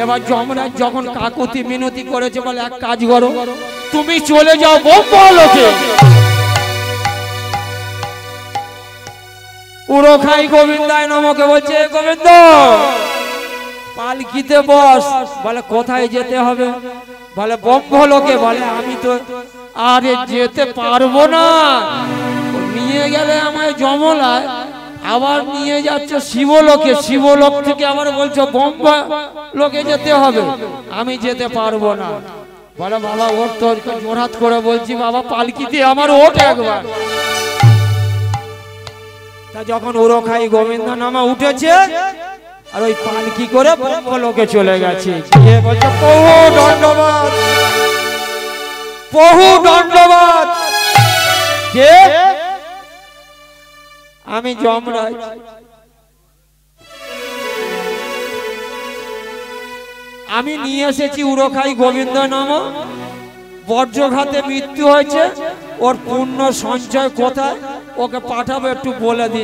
এবার যমরাজ যখন কাকুতি মিনতি করেছে বলে এক কাজ করো, তুমি চলে যাও ব্রহ্মলোকে। উড়োখাই গোবিন্দায় নমকে বলছে, গোবিন্দ পালকিতে বস। বলে কোথায় যেতে হবে? বলে ব্রহ্মলোকে। বলে আমি তো আরে যেতে পারবো না, নিয়ে গেলে আমায় যমলায়, আবার নিয়ে যাচ্ছে শিবলোকে, শিবলোক থেকে আবার বলছো ব্রহ্মলোকে যেতে হবে, আমি যেতে পারবো না। বলে বাবা ওর তোর জোরহাত করে বলছি, বাবা পালকিতে আমার ওঠ একবার। তা যখন উড়োখাই গোবিন্দ নামা উঠেছে আর ওই পালকি করে ব্রহ্মলোকে চলে গেছে। বলছে বহু দণ্ডবাদ, বহু দণ্ডবাদ। কে? আমি যমরাজ। আমি নিয়ে এসেছি উড়োখাই গোবিন্দ নাম। বজ্রঘাতে মৃত্যু হয়েছে, ওর পুণ্য সঞ্চয় কোথায়? ওকে পাঠাবো, একটু বলে দিন।